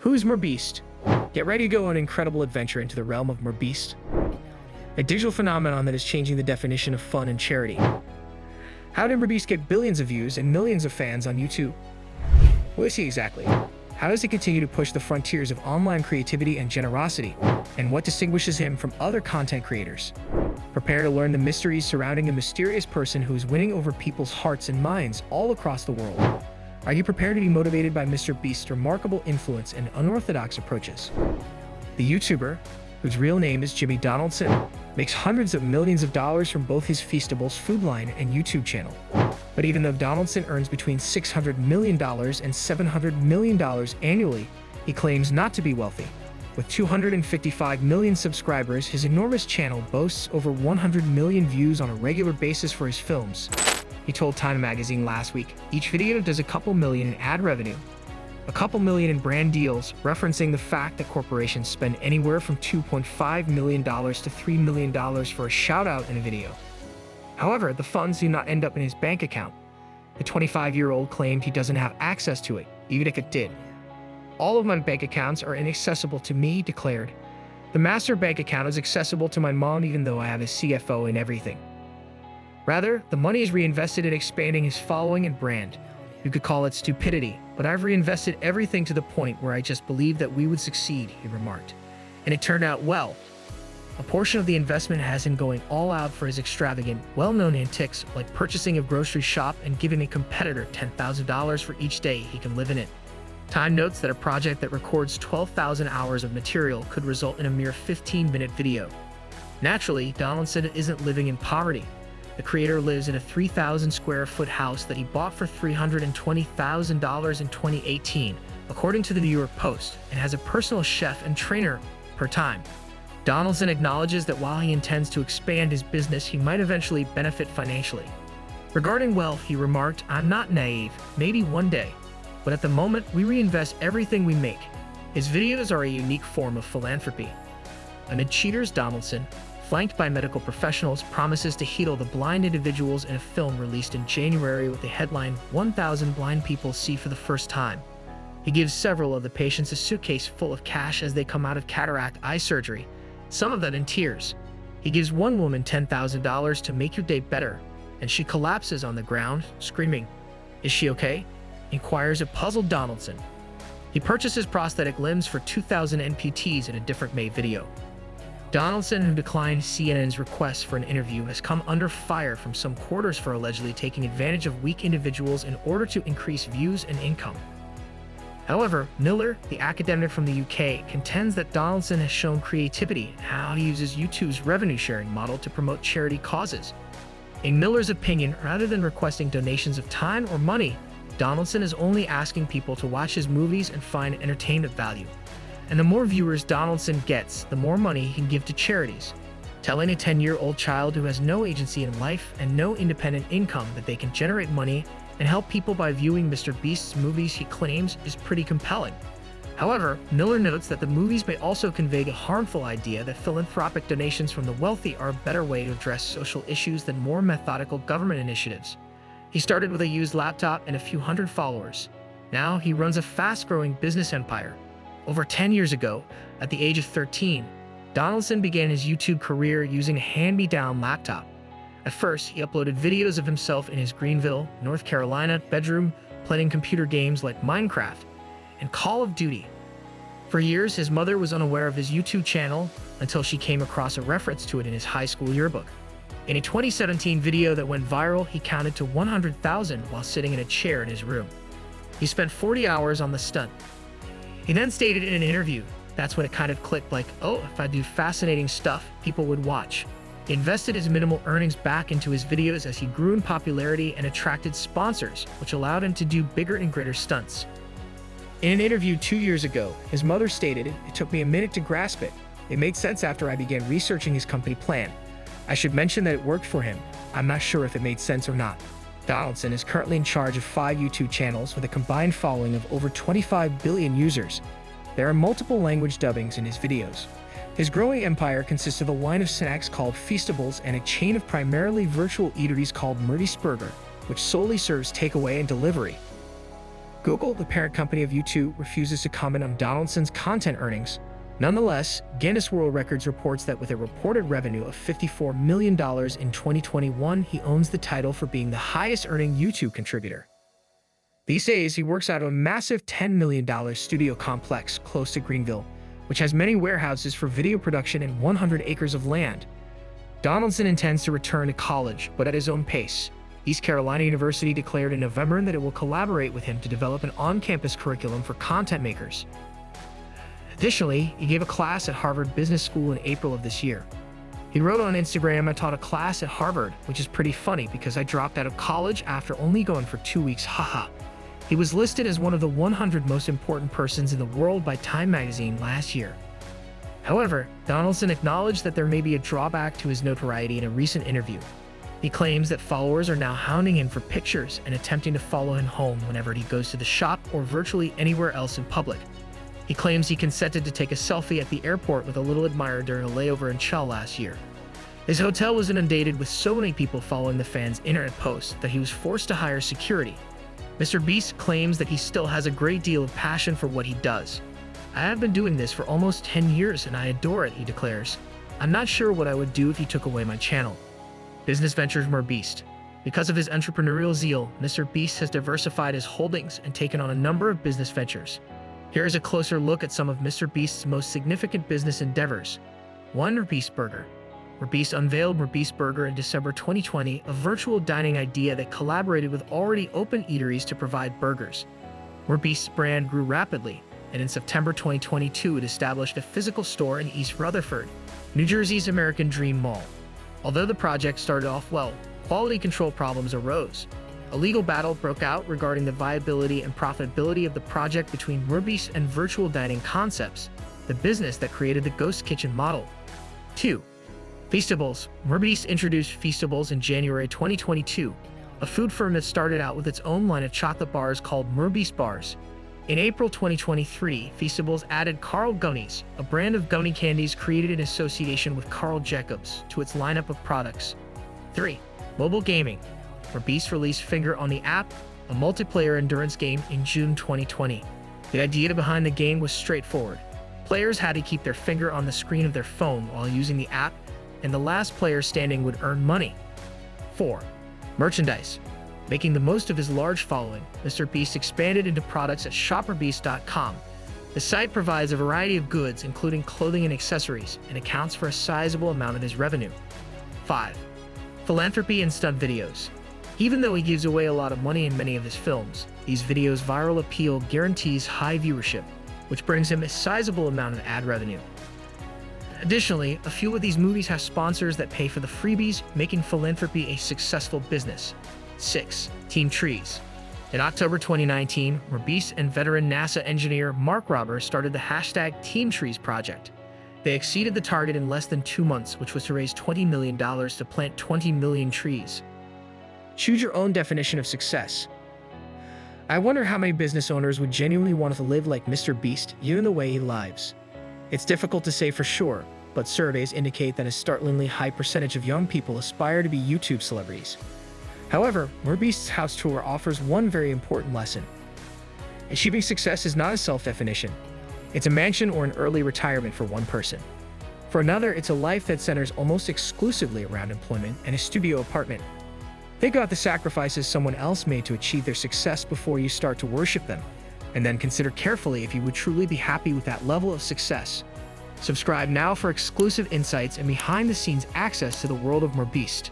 Who is MrBeast? Get ready to go on an incredible adventure into the realm of MrBeast, a digital phenomenon that is changing the definition of fun and charity. How did MrBeast get billions of views and millions of fans on YouTube? What is he exactly? How does he continue to push the frontiers of online creativity and generosity? And what distinguishes him from other content creators? Prepare to learn the mysteries surrounding a mysterious person who is winning over people's hearts and minds all across the world. Are you prepared to be motivated by MrBeast's remarkable influence and unorthodox approaches? The YouTuber, whose real name is Jimmy Donaldson, makes hundreds of millions of dollars from both his Feastables food line and YouTube channel. But even though Donaldson earns between $600 million and $700 million annually, he claims not to be wealthy. With 255 million subscribers, his enormous channel boasts over 100 million views on a regular basis for his films. He told Time magazine last week, each video does a couple million in ad revenue, a couple million in brand deals, referencing the fact that corporations spend anywhere from $2.5 million to $3 million for a shout-out in a video. However, the funds do not end up in his bank account. The 25-year-old claimed he doesn't have access to it, even if it did. All of my bank accounts are inaccessible to me, he declared. The master bank account is accessible to my mom even though I have a CFO and everything. Rather, the money is reinvested in expanding his following and brand. You could call it stupidity, but I've reinvested everything to the point where I just believed that we would succeed, he remarked. And it turned out well. A portion of the investment has him going all out for his extravagant, well-known antics like purchasing a grocery shop and giving a competitor $10,000 for each day he can live in it. Time notes that a project that records 12,000 hours of material could result in a mere 15-minute video. Naturally, Donaldson isn't living in poverty. The creator lives in a 3,000 square foot house that he bought for $320,000 in 2018, according to the New York Post, and has a personal chef and trainer per time. Donaldson acknowledges that while he intends to expand his business, he might eventually benefit financially. Regarding wealth, he remarked, "I'm not naive, maybe one day, but at the moment, we reinvest everything we make." His videos are a unique form of philanthropy. Amid cheaters, Donaldson, flanked by medical professionals, promises to heal the blind individuals in a film released in January with the headline, 1,000 Blind People See for the First Time. He gives several of the patients a suitcase full of cash as they come out of cataract eye surgery, some of them in tears. He gives one woman $10,000 to make your day better, and she collapses on the ground, screaming. "Is she okay?" inquires a puzzled Donaldson. He purchases prosthetic limbs for 2,000 amputees in a different May video. Donaldson, who declined CNN's request for an interview, has come under fire from some quarters for allegedly taking advantage of weak individuals in order to increase views and income. However, Miller, the academic from the UK, contends that Donaldson has shown creativity in how he uses YouTube's revenue-sharing model to promote charity causes. In Miller's opinion, rather than requesting donations of time or money, Donaldson is only asking people to watch his movies and find entertainment value. And the more viewers Donaldson gets, the more money he can give to charities. Telling a 10-year-old child who has no agency in life and no independent income that they can generate money and help people by viewing MrBeast's movies, he claims, is pretty compelling. However, Miller notes that the movies may also convey a harmful idea that philanthropic donations from the wealthy are a better way to address social issues than more methodical government initiatives. He started with a used laptop and a few hundred followers. Now he runs a fast-growing business empire. Over 10 years ago, at the age of 13, Donaldson began his YouTube career using a hand-me-down laptop. At first, he uploaded videos of himself in his Greenville, North Carolina bedroom, playing computer games like Minecraft and Call of Duty. For years, his mother was unaware of his YouTube channel until she came across a reference to it in his high school yearbook. In a 2017 video that went viral, he counted to 100,000 while sitting in a chair in his room. He spent 40 hours on the stunt. He then stated in an interview, that's when it kind of clicked, like, oh, if I do fascinating stuff, people would watch. He invested his minimal earnings back into his videos as he grew in popularity and attracted sponsors, which allowed him to do bigger and greater stunts. In an interview 2 years ago, his mother stated, "It took me a minute to grasp it. It made sense after I began researching his company plan. I should mention that it worked for him. I'm not sure if it made sense or not." Donaldson is currently in charge of 5 YouTube channels with a combined following of over 25 billion users. There are multiple language dubbings in his videos. His growing empire consists of a line of snacks called Feastables and a chain of primarily virtual eateries called MrBeast, which solely serves takeaway and delivery. Google, the parent company of YouTube, refuses to comment on Donaldson's content earnings. Nonetheless, Guinness World Records reports that with a reported revenue of $54 million in 2021, he owns the title for being the highest-earning YouTube contributor. These days, he works out of a massive $10 million studio complex close to Greenville, which has many warehouses for video production and 100 acres of land. Donaldson intends to return to college, but at his own pace. East Carolina University declared in November that it will collaborate with him to develop an on-campus curriculum for content makers. Additionally, he gave a class at Harvard Business School in April of this year. He wrote on Instagram, "I taught a class at Harvard, which is pretty funny because I dropped out of college after only going for 2 weeks, haha." He was listed as one of the 100 most important persons in the world by Time magazine last year. However, Donaldson acknowledged that there may be a drawback to his notoriety in a recent interview. He claims that followers are now hounding him for pictures and attempting to follow him home whenever he goes to the shop or virtually anywhere else in public. He claims he consented to take a selfie at the airport with a little admirer during a layover in Chell last year. His hotel was inundated with so many people following the fans' internet posts that he was forced to hire security. MrBeast claims that he still has a great deal of passion for what he does. "I have been doing this for almost 10 years and I adore it," he declares. "I'm not sure what I would do if you took away my channel." Business ventures. MrBeast. Because of his entrepreneurial zeal, MrBeast has diversified his holdings and taken on a number of business ventures. Here is a closer look at some of MrBeast's most significant business endeavors. 1. MrBeast Burger. MrBeast unveiled MrBeast Burger in December 2020, a virtual dining idea that collaborated with already open eateries to provide burgers. MrBeast's brand grew rapidly, and in September 2022 it established a physical store in East Rutherford, New Jersey's American Dream Mall. Although the project started off well, quality control problems arose. A legal battle broke out regarding the viability and profitability of the project between MrBeast and Virtual Dining Concepts, the business that created the Ghost Kitchen model. 2. Feastables. MrBeast introduced Feastables in January 2022, a food firm that started out with its own line of chocolate bars called MrBeast Bars. In April 2023, Feastables added Carl Gummies, a brand of gummy candies created in association with Carl Jacobs, to its lineup of products. 3. Mobile gaming. MrBeast released Finger on the App, a multiplayer endurance game, in June 2020. The idea behind the game was straightforward. Players had to keep their finger on the screen of their phone while using the app, and the last player standing would earn money. 4. Merchandise. Making the most of his large following, MrBeast expanded into products at shopperbeast.com. The site provides a variety of goods, including clothing and accessories, and accounts for a sizable amount of his revenue. 5. Philanthropy and stunt videos. Even though he gives away a lot of money in many of his films, these videos' viral appeal guarantees high viewership, which brings him a sizable amount of ad revenue. Additionally, a few of these movies have sponsors that pay for the freebies, making Philanthropy a successful business. 6. Team Trees. In October 2019, MrBeast and veteran NASA engineer Mark Roberts started the hashtag Team Trees project. They exceeded the target in less than 2 months, which was to raise $20 million to plant 20 million trees. Choose your own definition of success. I wonder how many business owners would genuinely want to live like MrBeast, given the way he lives. It's difficult to say for sure, but surveys indicate that a startlingly high percentage of young people aspire to be YouTube celebrities. However, MrBeast's house tour offers one very important lesson. Achieving success is not a self-definition. It's a mansion or an early retirement for one person. For another, it's a life that centers almost exclusively around employment and a studio apartment. Think about the sacrifices someone else made to achieve their success before you start to worship them, and then consider carefully if you would truly be happy with that level of success. Subscribe now for exclusive insights and behind-the-scenes access to the world of MrBeast.